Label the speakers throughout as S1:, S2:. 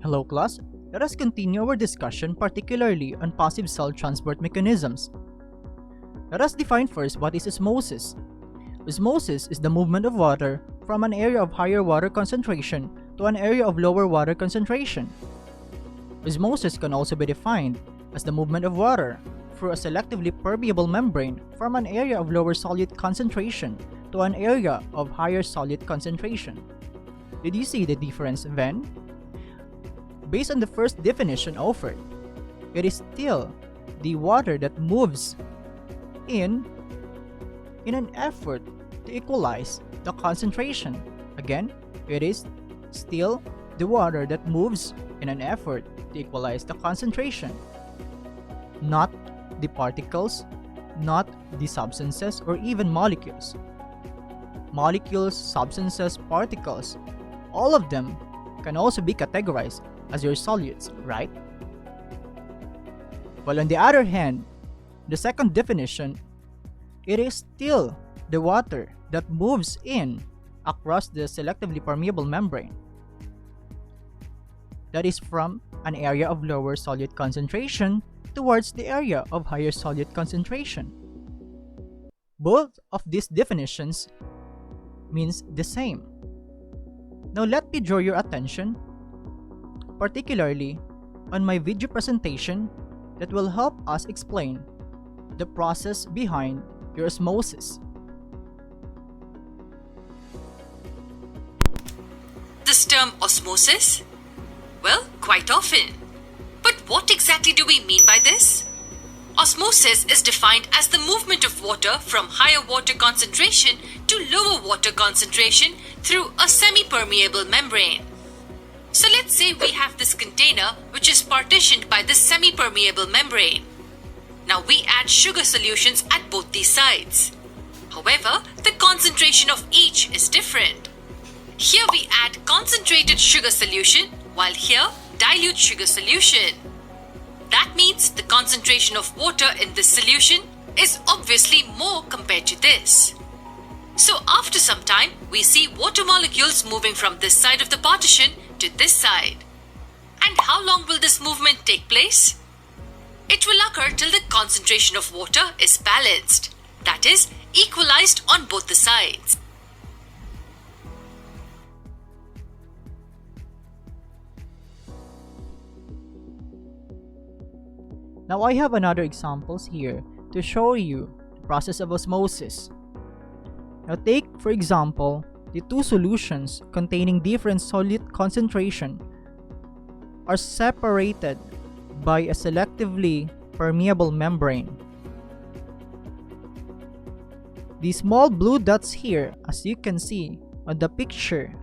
S1: Hello class, let us continue our discussion particularly on passive cell transport mechanisms. Let us define first what is osmosis. Osmosis is the movement of water from an area of higher water concentration to an area of lower water concentration. Osmosis can also be defined as the movement of water through a selectively permeable membrane from an area of lower solute concentration to an area of higher solute concentration. Did you see the difference then? Based on the first definition offered, it is still the water that moves in an effort to equalize the concentration. Again, it is still the water that moves in an effort to equalize the concentration. Not the particles, not the substances, or even molecules. Molecules, substances, particles, all of them can also be categorized as your solutes, right? While on the other hand, the second definition, it is still the water that moves in across the selectively permeable membrane. That is from an area of lower solute concentration towards the area of higher solute concentration. Both of these definitions means the same. Now let me draw your attention particularly on my video presentation that will help us explain the process behind your osmosis.
S2: This term osmosis? Well, quite often. But what exactly do we mean by this? Osmosis is defined as the movement of water from higher water concentration to lower water concentration through a semi-permeable membrane. So let's say we have this container which is partitioned by this semi-permeable membrane. Now we add sugar solutions at both these sides. However, the concentration of each is different. Here we add concentrated sugar solution, while here dilute sugar solution. That means the concentration of water in this solution is obviously more compared to this. So after some time, we see water molecules moving from this side of the partition to this side. And how long will this movement take place? It will occur till the concentration of water is balanced, that is, equalized on both the sides.
S1: Now I have another examples here to show you the process of osmosis. Now take, for example, the two solutions containing different solute concentration are separated by a selectively permeable membrane. These small blue dots here, as you can see on the picture,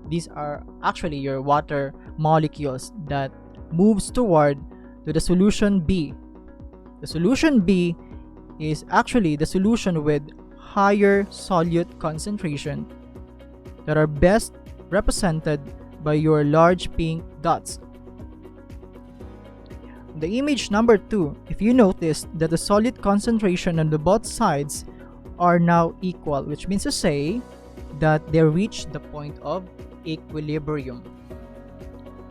S1: these are actually your water molecules that moves toward to the solution B. The solution B is actually the solution with higher solute concentration that are best represented by your large pink dots. The image number 2, if you notice that the solute concentration on the both sides are now equal, which means to say that they reach the point of equilibrium.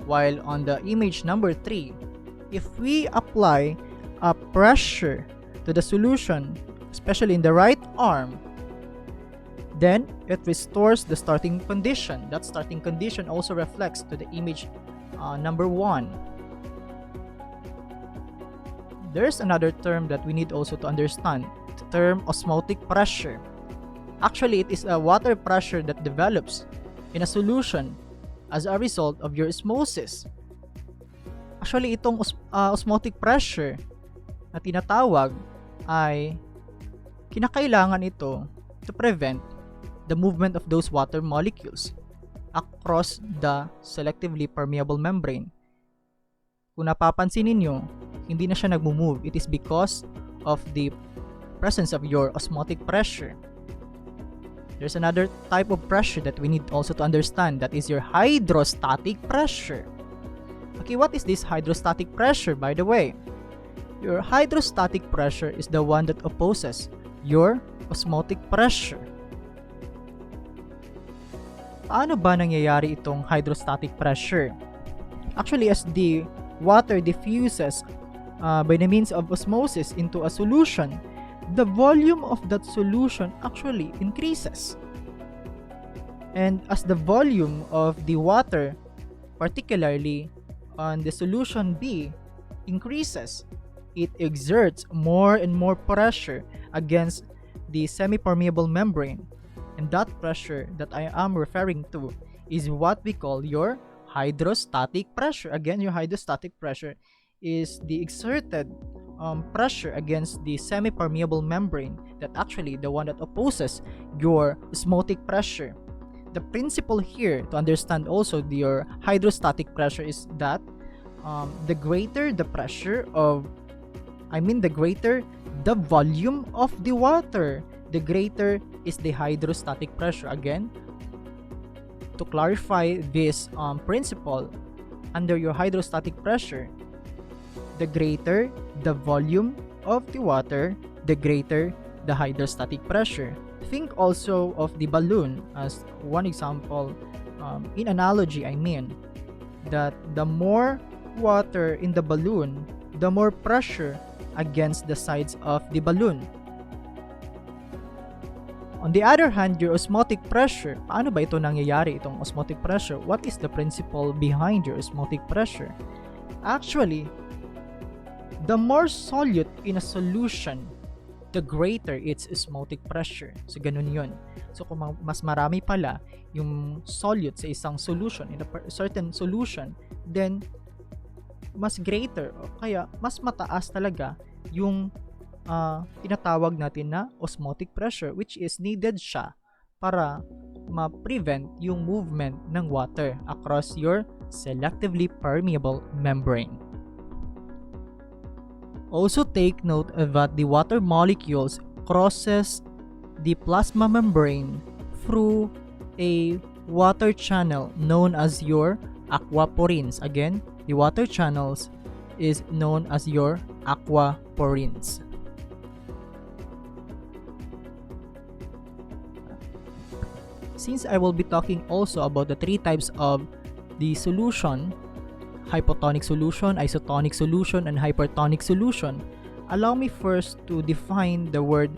S1: While on the image number 3, if we apply a pressure to the solution, especially in the right arm, then it restores the starting condition. That starting condition also reflects to the image number 1. There's another term that we need also to understand, the term osmotic pressure. Actually, it is a water pressure that develops in a solution as a result of your osmosis. Actually, itong osmotic pressure na tinatawag ay kinakailangan ito to prevent the movement of those water molecules across the selectively permeable membrane. Kung napapansin ninyo, hindi na siya nagmo-move. It is because of the presence of your osmotic pressure. There's another type of pressure that we need also to understand, that is your hydrostatic pressure. Okay, what is this hydrostatic pressure, by the way? Your hydrostatic pressure is the one that opposes your osmotic pressure. Paano ba nangyayari itong hydrostatic pressure? Actually, as the water diffuses by the means of osmosis into a solution, the volume of that solution actually increases. And as the volume of the water, particularly on the solution B, increases, it exerts more and more pressure against the semi-permeable membrane. And that pressure that I am referring to is what we call your hydrostatic pressure. Again, your hydrostatic pressure is the exerted pressure against the semi-permeable membrane, that actually the one that opposes your osmotic pressure. The principle here to understand also your hydrostatic pressure is that the greater the pressure of, the greater the volume of the water, the greater is the hydrostatic pressure. Again, to clarify this principle, under your hydrostatic pressure, the greater the volume of the water, the greater the hydrostatic pressure. Think also of the balloon as one example. In analogy, I mean that the more water in the balloon, the more pressure against the sides of the balloon. On the other hand, your osmotic pressure, paano ba ito nangyayari, itong osmotic pressure? What is the principle behind your osmotic pressure? Actually, the more solute in a solution, the greater its osmotic pressure. So, ganun yun. So, kung mas marami pala yung solute sa isang solution, in a certain solution, then mas greater, o kaya mas mataas talaga yung tinatawag natin na osmotic pressure, which is needed siya para ma-prevent yung movement ng water across your selectively permeable membrane. Also take note that the water molecules crosses the plasma membrane through a water channel known as your aquaporins. Again, the water channels is known as your aquaporins. Since I will be talking also about the three types of the solution, hypotonic solution, isotonic solution, and hypertonic solution, allow me first to define the word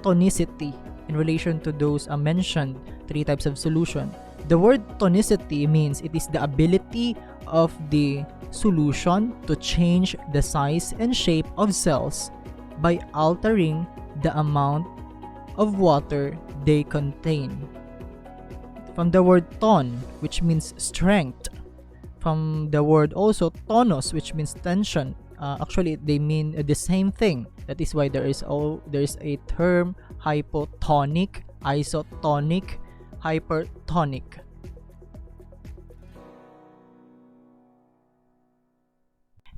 S1: tonicity in relation to those mentioned three types of solution. The word tonicity means it is the ability of the solution to change the size and shape of cells by altering the amount of water they contain. From the word ton, which means strength. From the word also tonus, which means tension. Actually, they mean the same thing. That is why there is a term hypotonic, isotonic, hypertonic.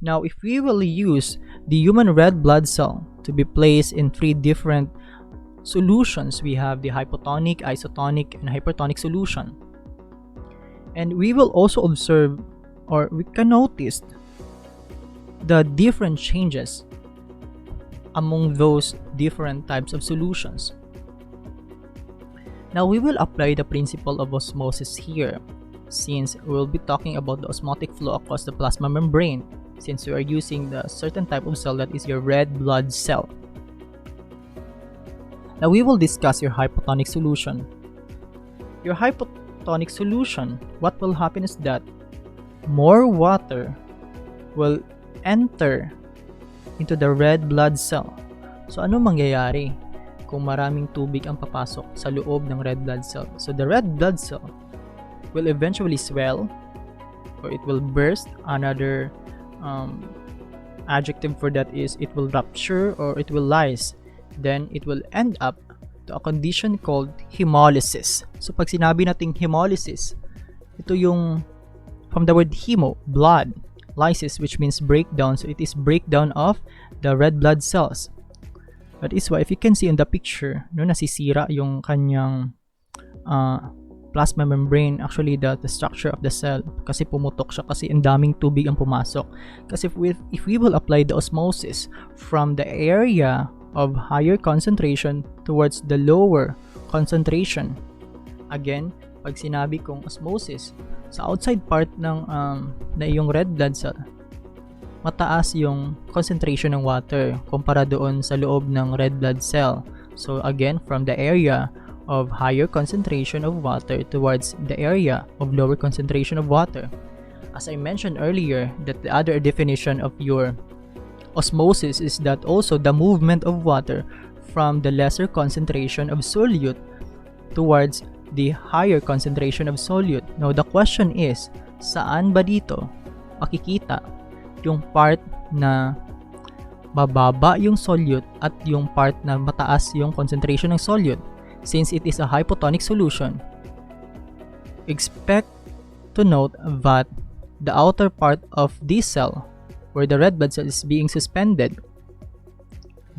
S1: Now, if we will use the human red blood cell to be placed in three different solutions, we have the hypotonic, isotonic, and hypertonic solution. And we will also observe, or we can notice, the different changes among those different types of solutions. Now, we will apply the principle of osmosis here, since we'll be talking about the osmotic flow across the plasma membrane, since we are using the certain type of cell that is your red blood cell. Now, we will discuss your hypotonic solution. Your hypotonic solution, what will happen is that more water will enter into the red blood cell. So, ano mangyayari kung maraming tubig ang papasok sa loob ng red blood cell? So, the red blood cell will eventually swell, or it will burst. Another adjective for that is it will rupture or it will lyse. Then it will end up to a condition called hemolysis. So pag sinabi nating hemolysis, ito yung from the word hemo, blood, lysis, which means breakdown. So it is breakdown of the red blood cells. That is why if you can see in the picture, no, nasisira yung kanyang plasma membrane, actually the structure of the cell, kasi pumutok siya kasi ang daming tubig ang pumasok. Kasi if we will apply the osmosis from the area of higher concentration towards the lower concentration, again, pag sinabi kong osmosis, sa outside part ng na iyong red blood cell, mataas yung concentration ng water kumpara doon sa loob ng red blood cell. So again, from the area of higher concentration of water towards the area of lower concentration of water. As I mentioned earlier, that the other definition of your osmosis is that also the movement of water from the lesser concentration of solute towards the higher concentration of solute. Now, the question is, saan ba dito makikita yung part na mababa yung solute at yung part na mataas yung concentration ng solute? Since it is a hypotonic solution, expect to note that the outer part of this cell, where the red blood cell is being suspended,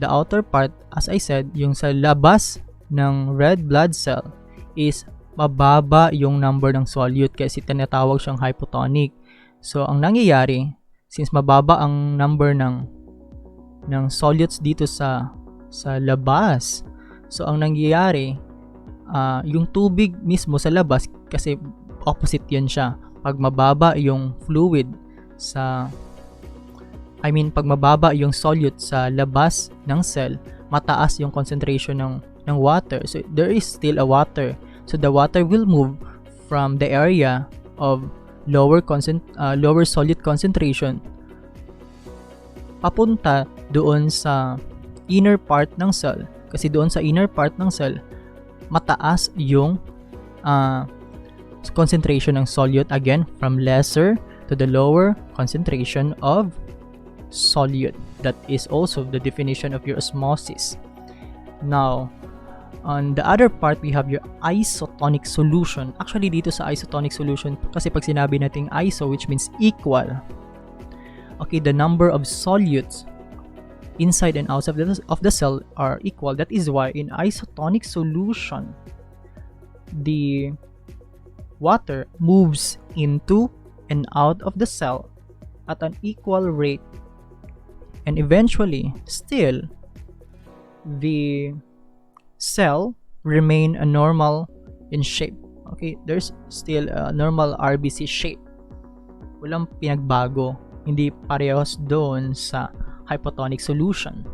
S1: the outer part, as I said, yung sa labas ng red blood cell, is mababa yung number ng solute kasi tinatawag siyang hypotonic. So, ang nangyayari, since mababa ang number ng solutes dito sa labas, so ang nangyayari, yung tubig mismo sa labas, kasi opposite yan siya. Pag mababa yung fluid pag mababa yung solute sa labas ng cell, mataas yung concentration ng water. So, there is still a water. So, the water will move from the area of lower solute concentration papunta doon sa inner part ng cell. Kasi doon sa inner part ng cell, mataas yung concentration ng solute, again, from lesser to the lower concentration of solute. That is also the definition of your osmosis. Now, on the other part, we have your isotonic solution. Actually, dito sa isotonic solution, kasi pag sinabi natin iso, which means equal, okay, the number of solutes inside and outside of the cell are equal. That is why in isotonic solution, the water moves into and out of the cell at an equal rate, and eventually, still, the cell remain a normal in shape. Okay, there's still a normal RBC shape. Walang pinagbago. Hindi parehas doon sa hypotonic solution.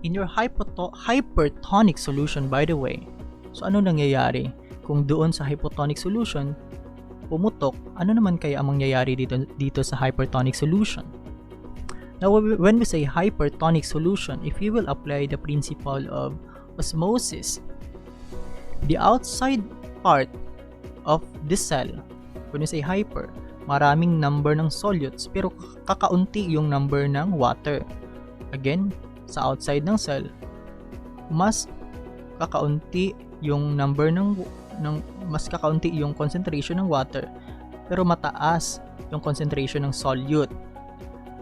S1: In your hypertonic solution, by the way, so ano nangyayari? Kung doon sa hypotonic solution, pumutok, ano naman kaya ang mangyayari dito sa hypertonic solution? Now, when we say hypertonic solution, if you will apply the principle of osmosis, the outside part of the cell, when we say hyper, maraming number ng solutes, pero kakaunti yung number ng water. Again, sa outside ng cell, mas kakaunti yung number mas kakaunti yung concentration ng water, pero mataas yung concentration ng solute.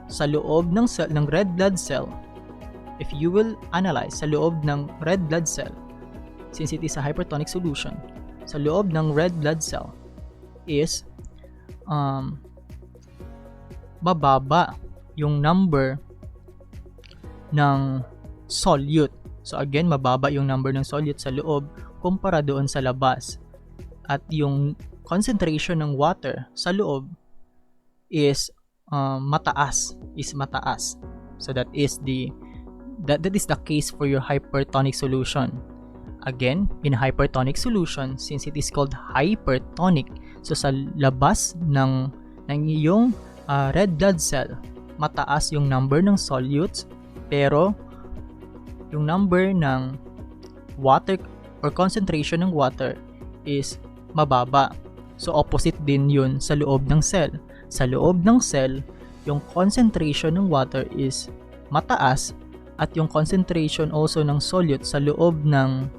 S1: Sa loob ng red blood cell, if you will analyze sa loob ng red blood cell, since it is a hypertonic solution, sa loob ng red blood cell is bababa yung number ng solute. So again, mababa yung number ng solute sa loob kumpara doon sa labas. At yung concentration ng water sa loob is mataas. So that is the case for your hypertonic solution. Again, in hypertonic solution, since it is called hypertonic, so sa labas ng iyong red blood cell, mataas yung number ng solutes, pero yung number ng water or concentration ng water is mababa. So opposite din yun sa loob ng cell. Sa loob ng cell, yung concentration ng water is mataas at yung concentration also ng solute sa loob ng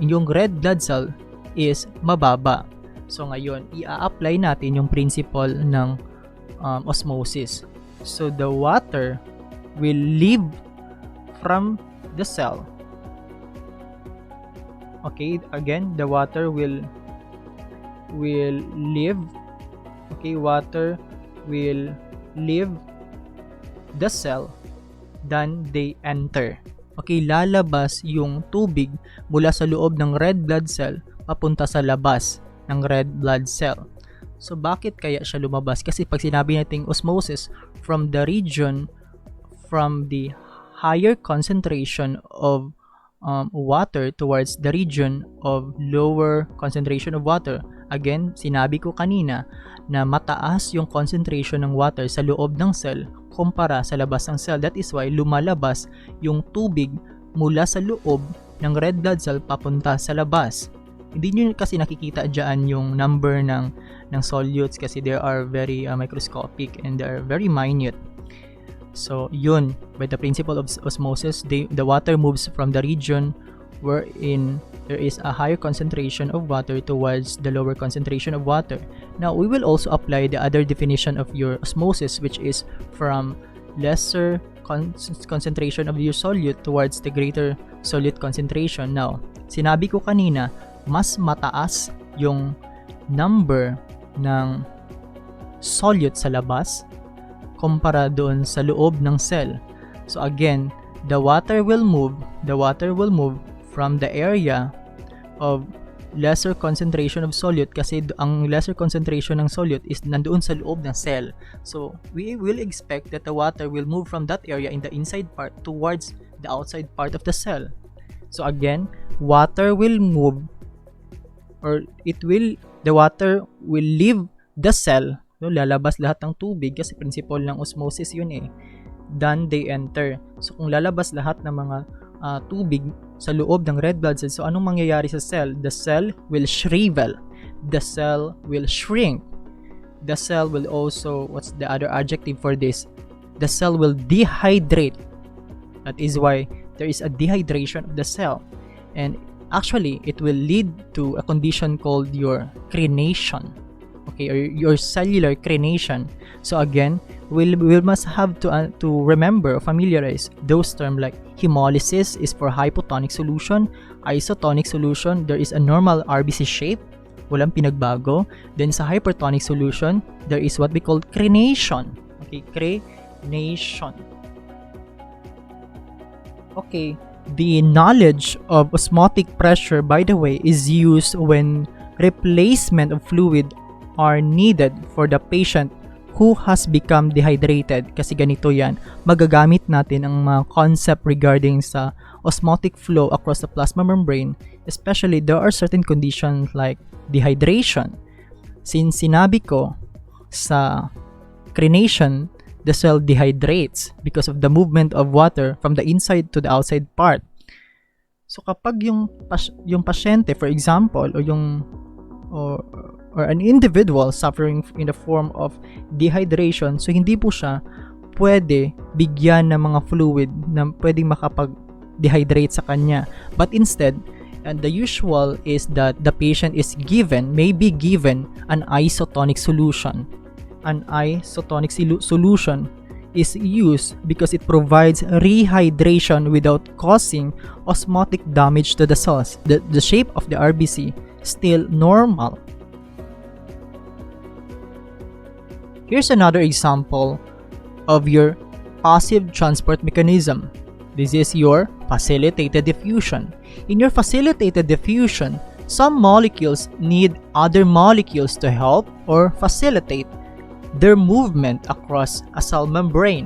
S1: yung red blood cell is mababa. So ngayon, i-apply natin yung principle ng osmosis. So the water will leave from the cell. Okay, again, the water will leave. Okay, water will leave the cell, then they enter. Okay, lalabas yung tubig mula sa loob ng red blood cell papunta sa labas ng red blood cell. So, bakit kaya siya lumabas? Kasi pag sinabi nating osmosis, from the higher concentration of water towards the region of lower concentration of water. Again, sinabi ko kanina na mataas yung concentration ng water sa loob ng cell kumpara sa labas ng cell. That is why lumalabas yung tubig mula sa loob ng red blood cell papunta sa labas. Hindi nyo kasi nakikita dyan yung number ng solutes kasi they are very microscopic and they are very minute. So, yun, by the principle of osmosis, the water moves from the region wherein there is a higher concentration of water towards the lower concentration of water. Now, we will also apply the other definition of your osmosis, which is from lesser concentration of your solute towards the greater solute concentration. Now, sinabi ko kanina, mas mataas yung number ng solute sa labas kumpara doon sa loob ng cell. So again, the water will move from the area of lesser concentration of solute kasi ang lesser concentration ng solute is nandoon sa loob ng cell. So we will expect that the water will move from that area in the inside part towards the outside part of the cell. So again, water will move the water will leave the cell. No, lalabas lahat ng tubig kasi principle ng osmosis yun eh. Then they enter. So kung lalabas lahat ng mga tubig sa loob ng red blood cell, so anong mangyayari sa cell? The cell will shrivel. The cell will shrink. The cell will also, what's the other adjective for this? The cell will dehydrate. That is why there is a dehydration of the cell. And actually, it will lead to a condition called your crenation. Okay, or your cellular crenation. So again, we must have to remember or familiarize those terms like hemolysis is for hypotonic solution, isotonic solution, there is a normal RBC shape, walang pinagbago. Then sa hypertonic solution, there is what we call crenation. Okay, crenation. Okay, the knowledge of osmotic pressure, by the way, is used when replacement of fluid are needed for the patient who has become dehydrated. Kasi ganito yan, magagamit natin ang mga concept regarding sa osmotic flow across the plasma membrane, especially there are certain conditions like dehydration. Since sinabi ko sa crenation, the cell dehydrates because of the movement of water from the inside to the outside part. So kapag yung pasyente, for example, or an individual suffering in the form of dehydration, so hindi po siya pwede bigyan ng mga fluid na pwedeng makapag-dehydrate sa kanya. But instead, and the usual is that the patient may be given an isotonic solution. An isotonic solution is used because it provides rehydration without causing osmotic damage to the cells. The shape of the RBC still normal. Here's another example of your passive transport mechanism. This is your facilitated diffusion. In your facilitated diffusion, some molecules need other molecules to help or facilitate their movement across a cell membrane.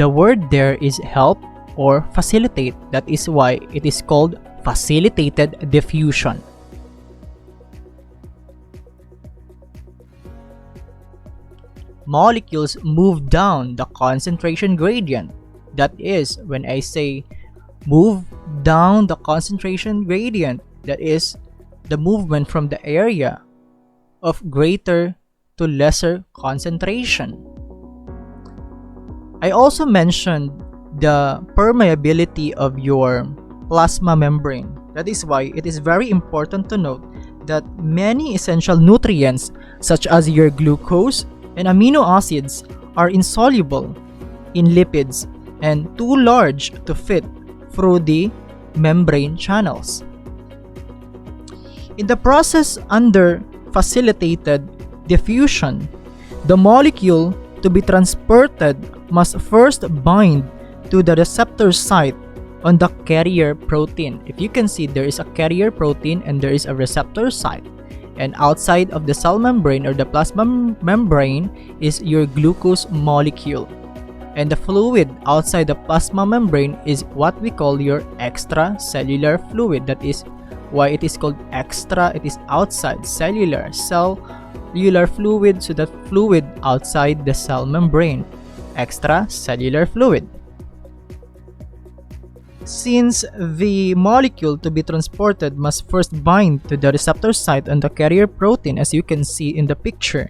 S1: The word there is help or facilitate. That is why it is called facilitated diffusion. Molecules move down the concentration gradient. That is, when I say move down the concentration gradient, that is the movement from the area of greater to lesser concentration. I also mentioned the permeability of your plasma membrane. That is why it is very important to note that many essential nutrients such as your glucose and amino acids are insoluble in lipids and too large to fit through the membrane channels. In the process under facilitated diffusion, the molecule to be transported must first bind to the receptor site on the carrier protein. If you can see, there is a carrier protein and there is a receptor site. And outside of the cell membrane or the plasma membrane is your glucose molecule. And the fluid outside the plasma membrane is what we call your extracellular fluid. That is why it is called extra. It is outside cellular fluid, so that fluid outside the cell membrane, extracellular fluid. Since the molecule to be transported must first bind to the receptor site on the carrier protein, as you can see in the picture,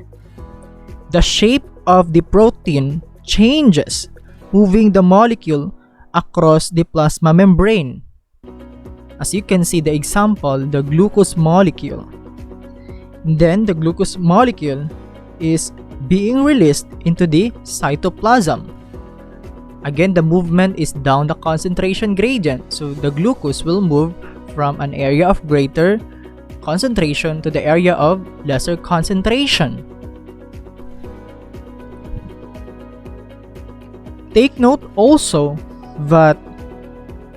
S1: the shape of the protein changes, moving the molecule across the plasma membrane. As you can see the example, the glucose molecule. Then the glucose molecule is being released into the cytoplasm. Again, the movement is down the concentration gradient, so the glucose will move from an area of greater concentration to the area of lesser concentration. Take note also that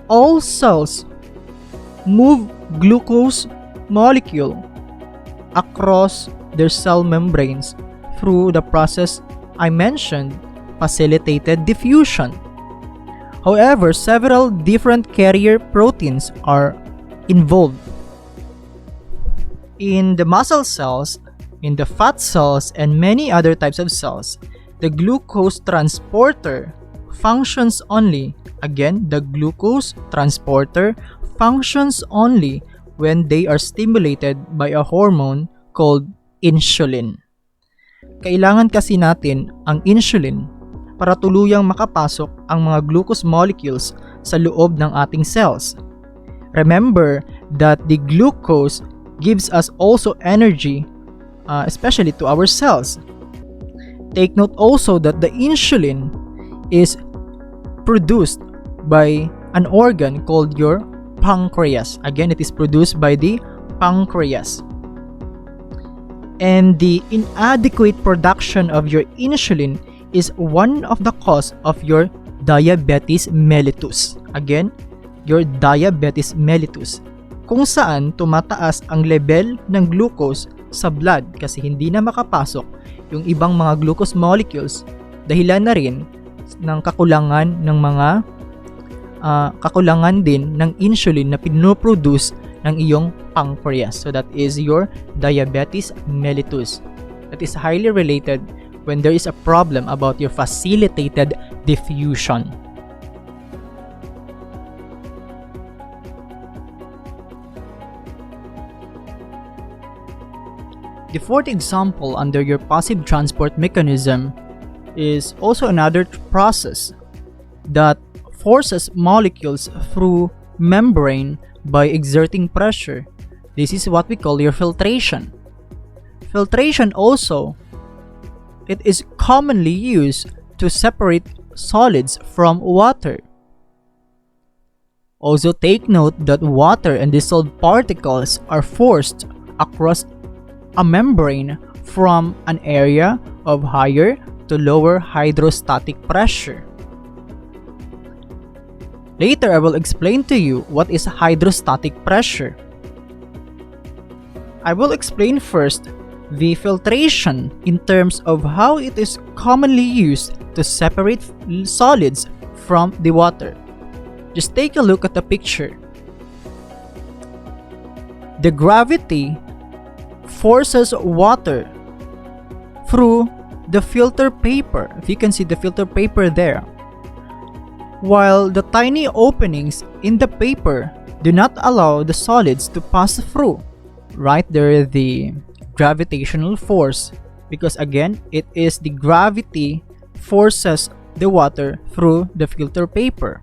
S1: all cells move glucose molecule across their cell membranes through the process I mentioned, facilitated diffusion. However, several different carrier proteins are involved. In the muscle cells, in the fat cells, and many other types of cells, the glucose transporter functions only. Again, the glucose transporter functions only when they are stimulated by a hormone called insulin. Kailangan kasi natin ang insulin para tuluyang makapasok ang mga glucose molecules sa loob ng ating cells. Remember that the glucose gives us also energy, especially to our cells. Take note also that the insulin is produced by an organ called your pancreas. Again, it is produced by the pancreas. And the inadequate production of your insulin is one of the cause of your diabetes mellitus. Again, your diabetes mellitus, kung saan tumataas ang level ng glucose sa blood kasi hindi na makapasok yung ibang mga glucose molecules, dahilan na rin ng kakulangan ng mga kakulangan din ng insulin na pinoproduce ng iyong pancreas. So that is your diabetes mellitus. That is highly related when there is a problem about your facilitated diffusion. The fourth example under your passive transport mechanism is also another process that forces molecules through membrane by exerting pressure. This is what we call your filtration. Filtration also, it is commonly used to separate solids from water. Also take note that water and dissolved particles are forced across a membrane from an area of higher to lower hydrostatic pressure. Later, I will explain to you what is hydrostatic pressure. I will explain first the filtration in terms of how it is commonly used to separate solids from the water. Just take a look at the picture. The gravity forces water through the filter paper. If you can see the filter paper there, while the tiny openings in the paper do not allow the solids to pass through. Right there, the gravitational force, because again, it is the gravity forces the water through the filter paper.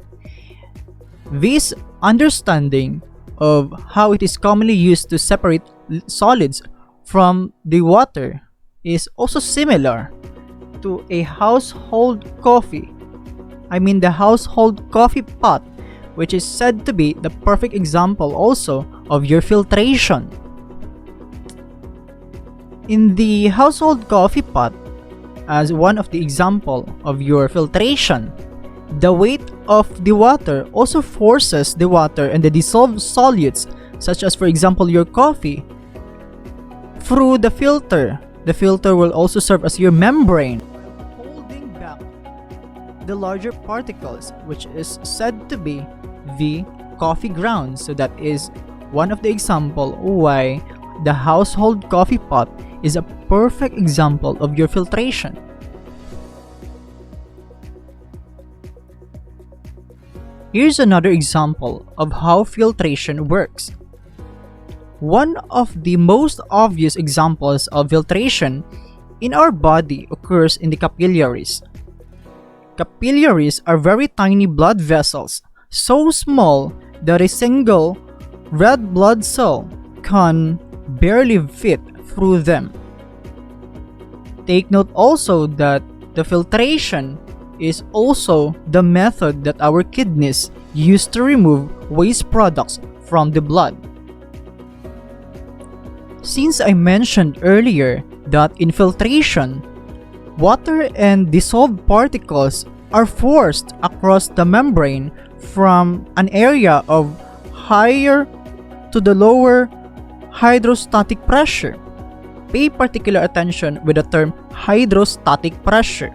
S1: This understanding of how it is commonly used to separate solids from the water is also similar to a household coffee. The household coffee pot, which is said to be the perfect example also of your filtration. In the household coffee pot, as one of the example of your filtration, the weight of the water also forces the water and the dissolved solutes, such as for example your coffee, through the filter. The filter will also serve as your membrane, holding back the larger particles, which is said to be the coffee grounds. So that is one of the example why the household coffee pot is a perfect example of your filtration. Here's another example of how filtration works. One of the most obvious examples of filtration in our body occurs in the capillaries. Capillaries are very tiny blood vessels, so small that a single red blood cell can barely fit through them. Take note also that the filtration is also the method that our kidneys use to remove waste products from the blood. Since I mentioned earlier that in filtration, water and dissolved particles are forced across the membrane from an area of higher to the lower hydrostatic pressure. Pay particular attention with the term hydrostatic pressure.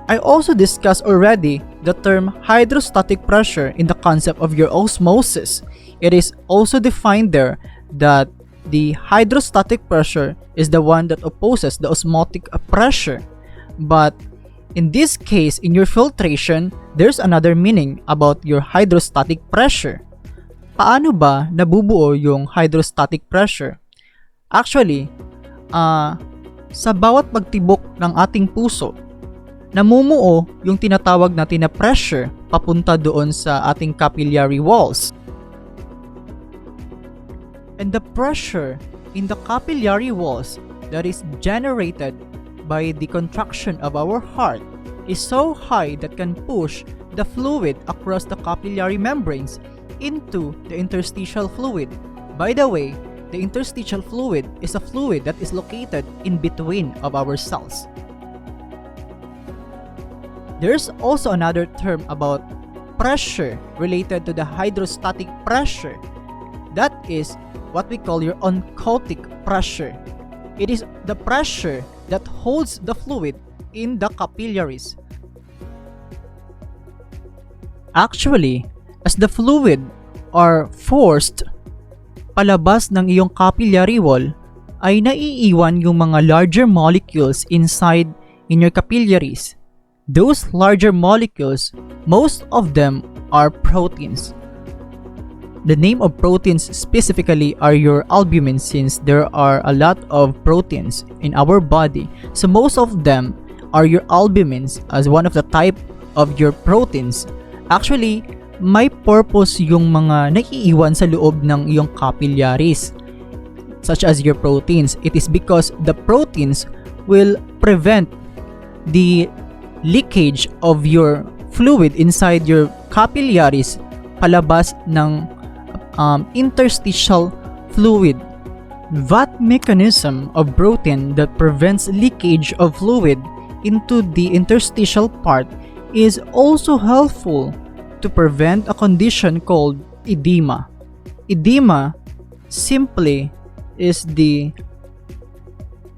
S1: I also discussed already the term hydrostatic pressure in the concept of your osmosis. It is also defined there that the hydrostatic pressure is the one that opposes the osmotic pressure. But in this case, in your filtration, there's another meaning about your hydrostatic pressure. Paano ba nabubuo yung hydrostatic pressure? Actually, sa bawat pagtibok ng ating puso, namumuo yung tinatawag natin na pressure papunta doon sa ating capillary walls. And the pressure in the capillary walls that is generated by the contraction of our heart is so high that can push the fluid across the capillary membranes into the interstitial fluid. By the way, the interstitial fluid is a fluid that is located in between of our cells. There's also another term about pressure related to the hydrostatic pressure. That is what we call your oncotic pressure. It is the pressure that holds the fluid in the capillaries. Actually, as the fluid are forced palabas ng iyong capillary wall, ay naiiwan yung mga larger molecules inside in your capillaries. Those larger molecules, most of them are proteins. The name of proteins specifically are your albumin, since there are a lot of proteins in our body. So most of them are your albumins as one of the type of your proteins. Actually, may purpose yung mga naiiwan sa loob ng iyong capillaries, such as your proteins. It is because the proteins will prevent the leakage of your fluid inside your capillaries palabas ng interstitial fluid. That mechanism of protein that prevents leakage of fluid into the interstitial part is also helpful to prevent a condition called edema. Edema simply is the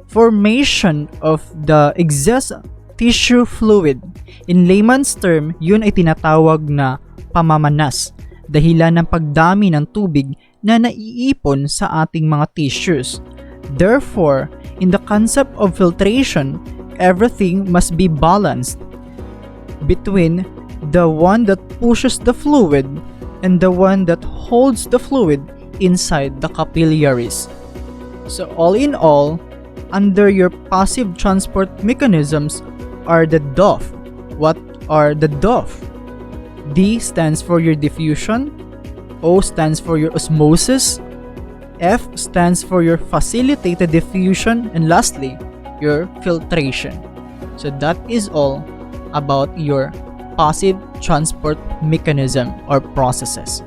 S1: formation of the excess tissue fluid. In layman's term, yun ay tinatawag na pamamanas, dahilan ng pagdami ng tubig na naiipon sa ating mga tissues. Therefore, in the concept of filtration, everything must be balanced between the one that pushes the fluid and the one that holds the fluid inside the capillaries. So all in all, under your passive transport mechanisms are the DOF. What are the DOF? D stands for your diffusion, O stands for your osmosis, F stands for your facilitated diffusion, and lastly, your filtration. So that is all about your passive transport mechanism or processes.